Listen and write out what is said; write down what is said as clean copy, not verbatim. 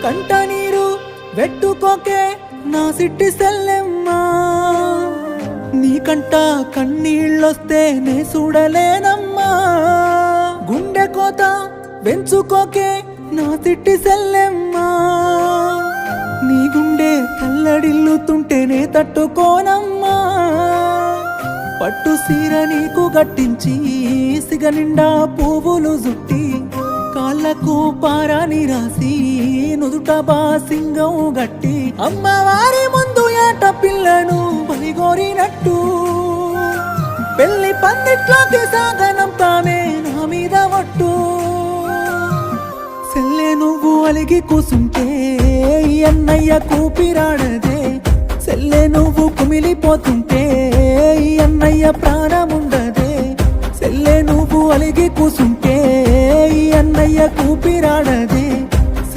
కంట నీరు వెట్టుకోకే నా సిట్టి సెల్లెమ్మా, నీకంట కన్నీళ్ళొస్తే నే చూడలేనమ్మా. గుండె కోత వెంచుకోకే నా సిట్టి సెల్లెమ్మా, నీ గుండె తల్లడిల్లుతుంటేనే తట్టుకోనమ్మా. పట్టు సీర నీకు గట్టించి సిగ నిండా పువ్వులు జుట్టి కాళ్ళకు పారాని రాసి నుదుట బాసింగం గట్టి అమ్మవారి ముందు ఏట పిల్లను బలిగోరినట్టు పెళ్లి పందిట్లోకి సాగనంపామే నా మీద ఒట్టు. సెల్లే నువ్వు అలిగి కూసుంటే అన్నయ్య కూపిరాడదే, సెల్లే నువ్వు కుమిలిపోతుంటే అన్నయ్య ప్రాణముండదే. సెల్లే నువ్వు అలిగి కూసుంటే అన్నయ్య కూపిరాడదే.